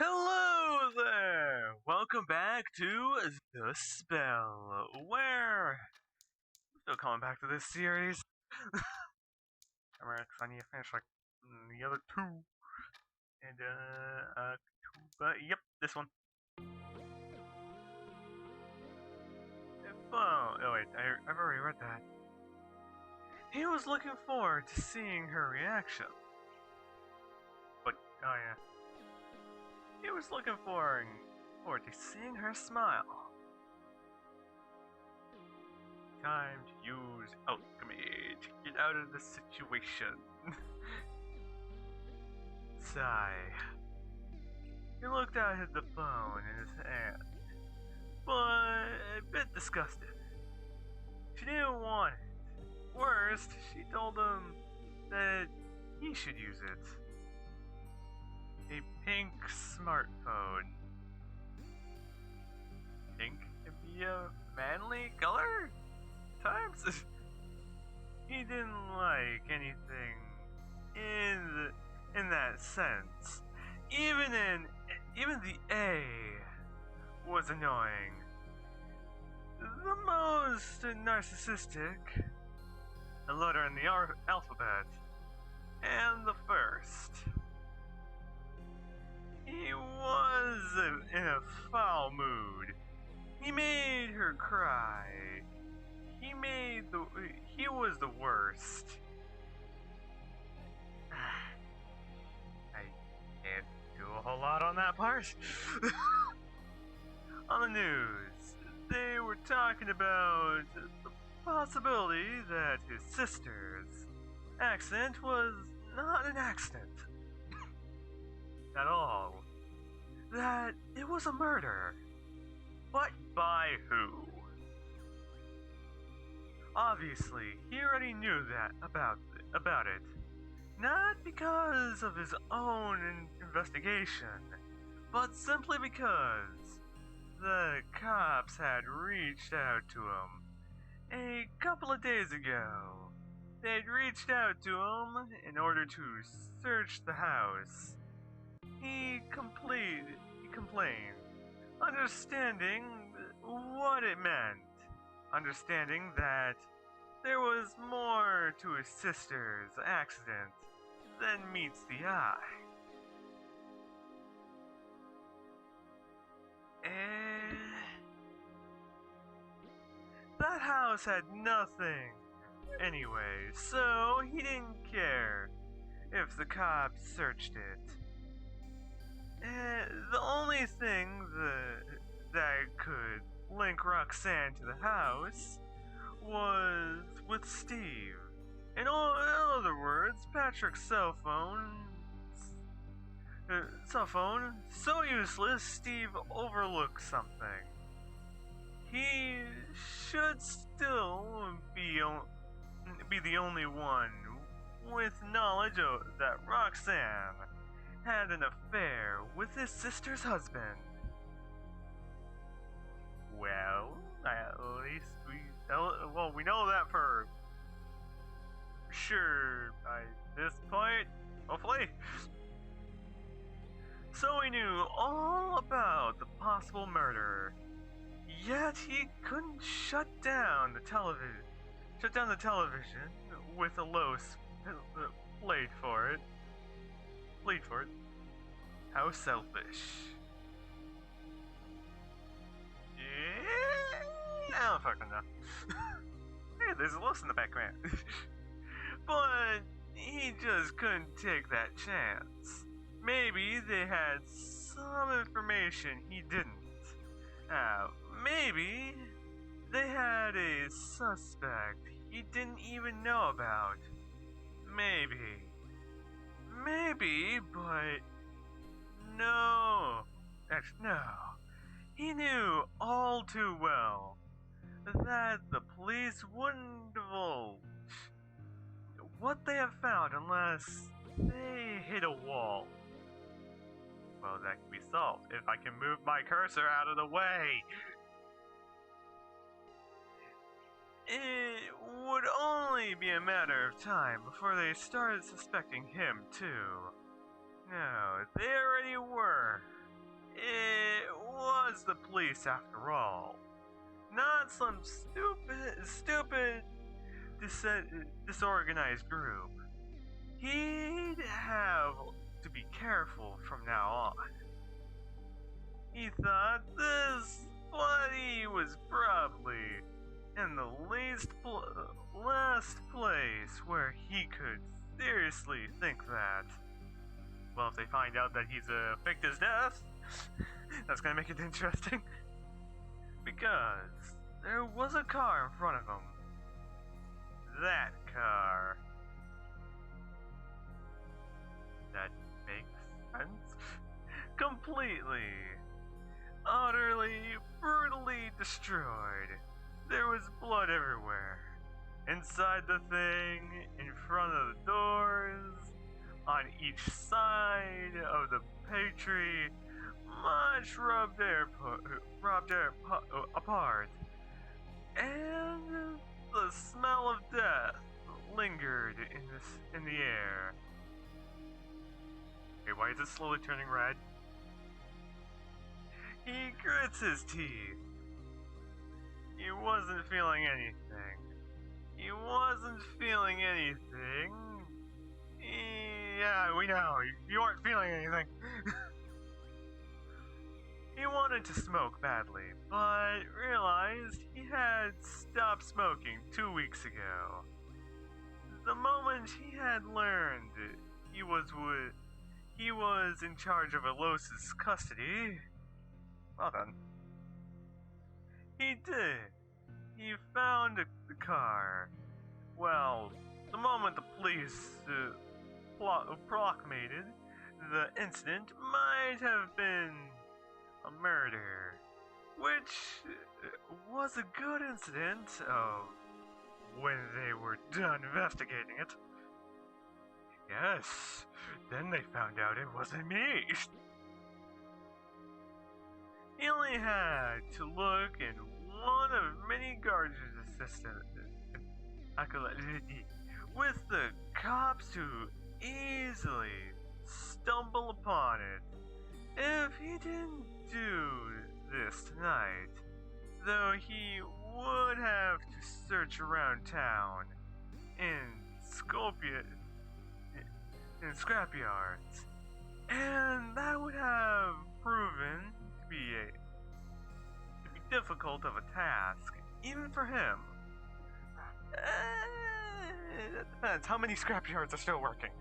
Hello there! Welcome back to The Spell, where I'm still coming back to this series. Alright, 'cause I need to finish like the other two. And but yep, this one. Oh wait, I've already read that. He was looking forward to seeing her reaction. But oh yeah. He was looking forward to seeing her smile. Time to use alchemy to get out of the situation. Sigh. He looked out at the phone in his hand, but a bit disgusted. She didn't want it. Worst, she told him that he should use it. A pink smartphone. Pink can be a manly color? Times? He didn't like anything in that sense. Even the A was annoying. The most narcissistic, a letter in the alphabet, and the first. He was in a foul mood. He made her cry. He was the worst. I can't do a whole lot on that part. On the news, they were talking about the possibility that his sister's accident was not an accident at all. That it was a murder. But by who? Obviously, he already knew that about it. Not because of his own investigation, but simply because the cops had reached out to him a couple of days ago. They'd reached out to him in order to search the house. He complained, understanding what it meant, understanding that there was more to his sister's accident than meets the eye. That house had nothing anyway, so he didn't care if the cops searched it. The only thing that could link Roxanne to the house was with Steve. In other words, Patrick's cell phone, so useless, Steve overlooked something. He should still be the only one with knowledge that Roxanne had an affair with his sister's husband. Well, at least we know that for sure by this point, hopefully. So he knew all about the possible murder, yet he couldn't shut down the television with a low played for it. How selfish. Yeah, I don't fucking know. Hey, there's a loss in the background. But he just couldn't take that chance. Maybe they had some information he didn't. Maybe they had a suspect he didn't even know about. Maybe, but no. Actually, no. He knew all too well that the police wouldn't divulge what they have found unless they hit a wall. Well, that can be solved if I can move my cursor out of the way. It would only be a matter of time before they started suspecting him, too. No, they already were. police after all. Not some stupid, disorganized group. He'd have to be careful from now on. He thought this bloody was probably in the last place where he could seriously think that. Well, if they find out that he's faked his death, that's gonna make it interesting. Because there was a car in front of him. That car. That makes sense? Completely, utterly, brutally destroyed. There was blood everywhere. Inside the thing, in front of the doors, on each side of the pantry, much rubbed apart. And the smell of death lingered in the air. Okay, why is it slowly turning red? He grits his teeth. He wasn't feeling anything. He wasn't feeling anything. Yeah, we know. You weren't feeling anything. He wanted to smoke badly, but realized he had stopped smoking 2 weeks ago. The moment he had learned he was in charge of Alos's custody, well then, he did. He found the car. Well, the moment the police proclamated the incident might have been a murder, which was a good incident when they were done investigating it. Yes, then they found out it wasn't me. He only had to look in one of many guards' assistants with the cops to easily stumble upon it. If he didn't do this tonight, though, he would have to search around town in scrapyards, and that would have proven to be difficult of a task, even for him. It depends. How many scrapyards are still working?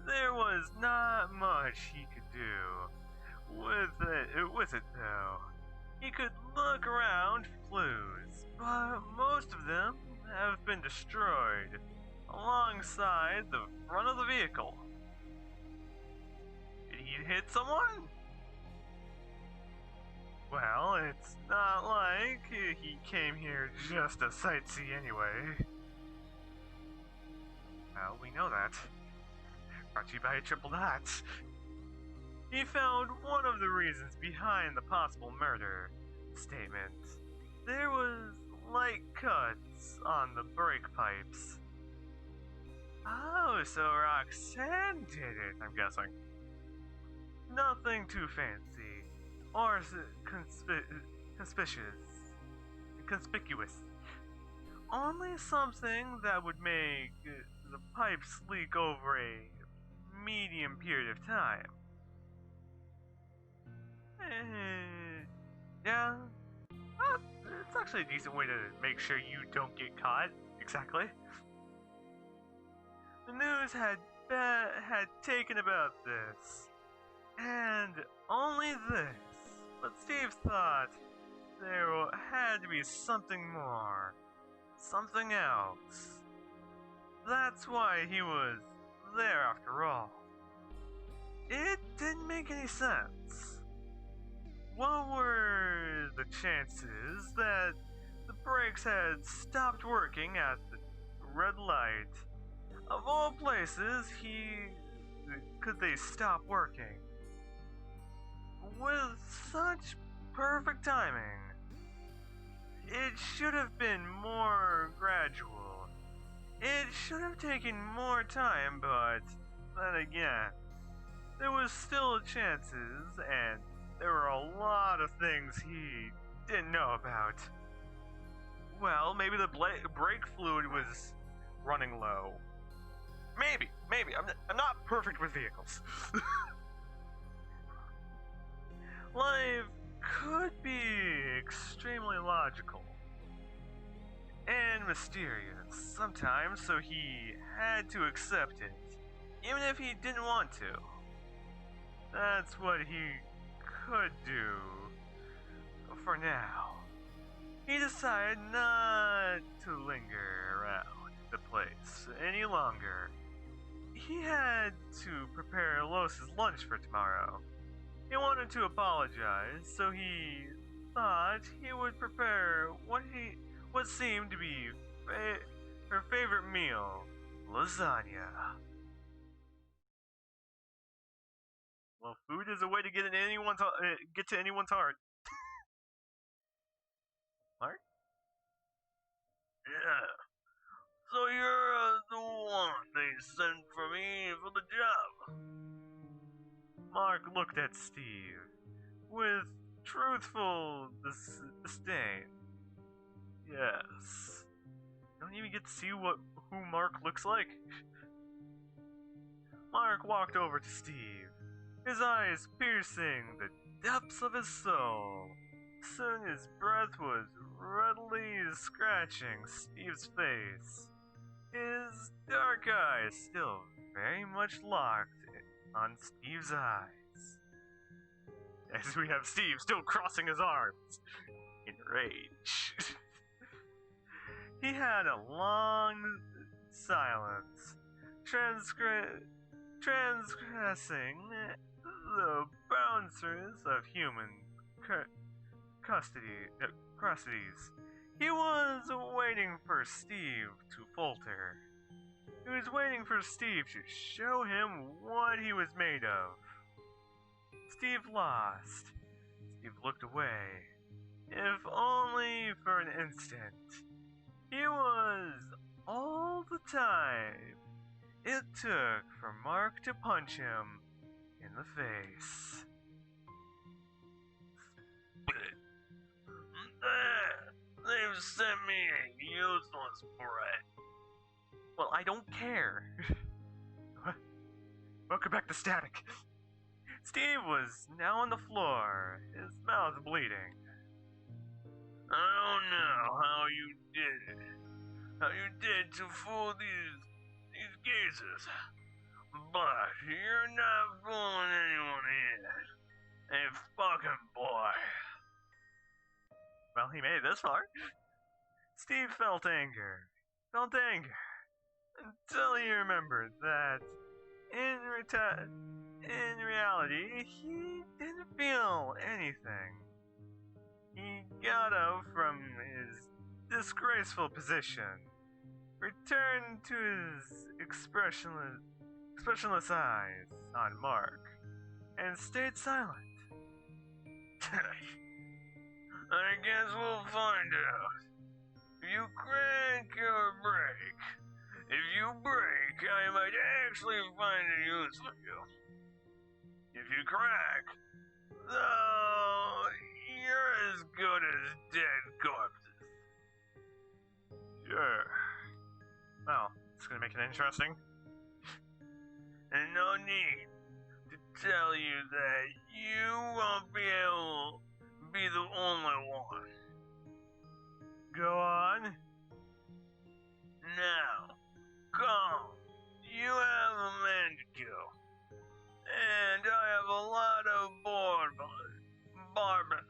There was not much he could do with it though. He could look around for clues, but most of them have been destroyed alongside the front of the vehicle. Did he hit someone? Well, it's not like he came here just to sightsee anyway. Well, we know that. Brought to you by Triple Dots. He found one of the reasons behind the possible murder statement. There was light cuts on the brake pipes. Oh, so Roxanne did it, I'm guessing. Nothing too fancy or conspicuous. Only something that would make the pipes leak over a medium period of time. Yeah, it's actually a decent way to make sure you don't get caught. Exactly. The news had taken about this, and only this. But Steve thought there had to be something more, something else. That's why he was there after all. It didn't make any sense. What were the chances that the brakes had stopped working at the red light? Of all places, could they stop working? With such perfect timing. It should have been more gradual. It should have taken more time, but then again, there was still chances, and there were a lot of things he didn't know about. Well, maybe the brake fluid was running low. Maybe. I'm not perfect with vehicles. Life could be extremely logical and mysterious sometimes, so he had to accept it, even if he didn't want to. That's what he could do for now. He decided not to linger around the place any longer. He had to prepare Los's lunch for tomorrow. He wanted to apologize, so he thought he would prepare what seemed to be her favorite meal, lasagna. Well, food is a way to get to anyone's heart. Mark? Yeah. So you're the one they sent for me for the job. Mark looked at Steve with truthful disdain. Yes. Don't even get to see who Mark looks like. Mark walked over to Steve, his eyes piercing the depths of his soul. Soon his breath was readily scratching Steve's face, his dark eyes still very much locked on Steve's eyes. As we have Steve still crossing his arms in rage. He had a long silence, transgressing the boundaries of human custodies. He was waiting for Steve to falter. He was waiting for Steve to show him what he was made of. Steve lost. Steve looked away, if only for an instant. He was all the time it took for Mark to punch him in the face. They've sent me a useless brat. Well, I don't care. Welcome back to Static. Steve was now on the floor, his mouth bleeding. I don't know how you did it. How you did to fool these geezers. But you're not fooling anyone here. A fucking boy. Well, he made it this far. Steve felt anger. Until he remembered that in reality, he didn't feel anything. He got up from his disgraceful position, returned to his expressionless eyes on Mark, and stayed silent. I guess we'll find out. If you crack or break. If you break, I might actually find a use for you. If you crack, though, you're as good as dead corpses. Sure. Well, it's gonna make it interesting. And no need to tell you that you won't be able to be the only one. Go on. Now, come. You have a man to kill. And I have a lot of bourbon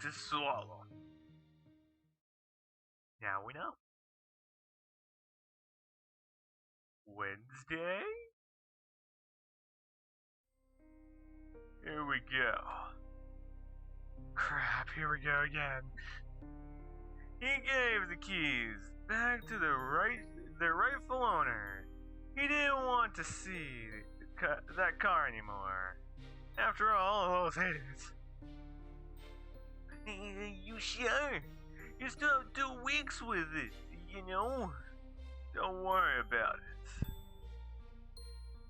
to swallow. Now we know. Wednesday? Here we go. Crap, here we go again. He gave the keys back to the rightful owner. He didn't want to see that car anymore. After all those haters. You sure? You still have 2 weeks with it, you know? Don't worry about it.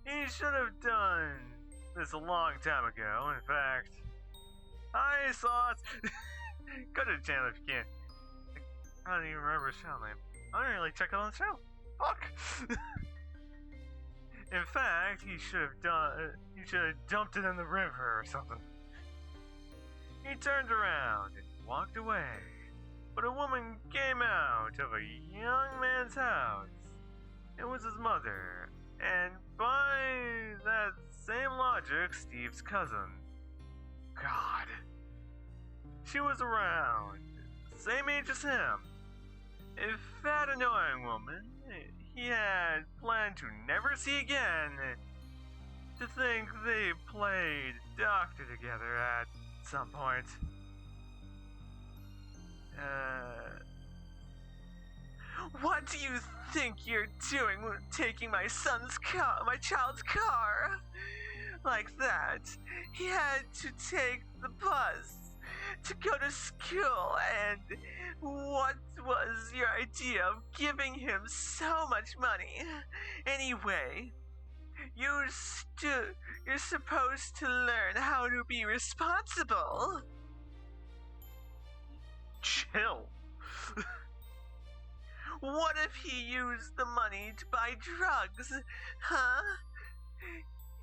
He should have done this a long time ago. In fact, Hi, Sauce! Go to the channel if you can. I don't even remember his channel name. I didn't really check out on the channel. Fuck! In fact, he should have dumped it in the river or something. He turned around and walked away. But a woman came out of a young man's house. It was his mother, and by that same logic, Steve's cousin. God. She was around, same age as him. A fat, annoying woman he had planned to never see again. To think they played doctor together at some point. What do you think you're doing taking my child's car? Like that. He had to take the bus to go to school, and what was your idea of giving him so much money? Anyway, you're supposed to learn how to be responsible. Chill. What if he used the money to buy drugs? Huh?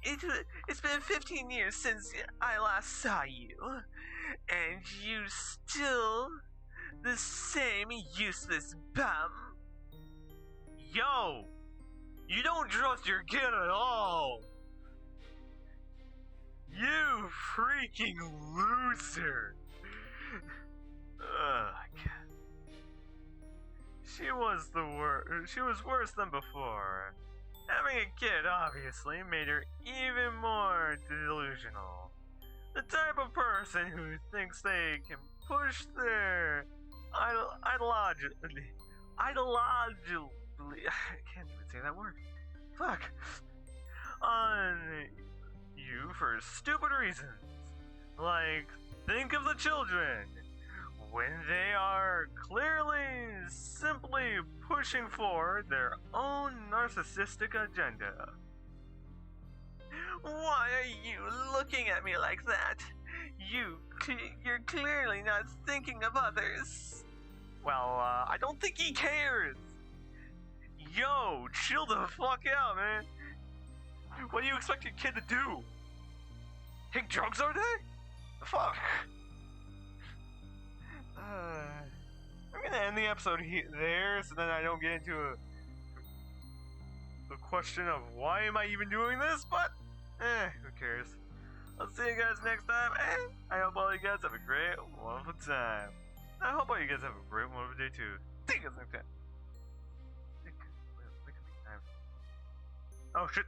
It's been 15 years since I last saw you, and you still the same useless bum. Yo! You don't trust your kid at all! You freaking loser! Ugh. She was worse than before. Having a kid obviously made her even more delusional. The type of person who thinks they can push their ideologically, I can't even say that word. Fuck. On you for stupid reasons. Like, think of the children. When they are clearly simply pushing forward their own narcissistic agenda. Why are you looking at me like that? You're clearly not thinking of others. Well, I don't think he cares. Yo, chill the fuck out, man. What do you expect your kid to do? Take drugs all day? Fuck. I'm gonna end the episode there, so then I don't get into the question of why am I even doing this, but who cares. I'll see you guys next time, and I hope all you guys have a great, wonderful time. I hope all you guys have a great, wonderful day too. See you guys next time. Oh shit.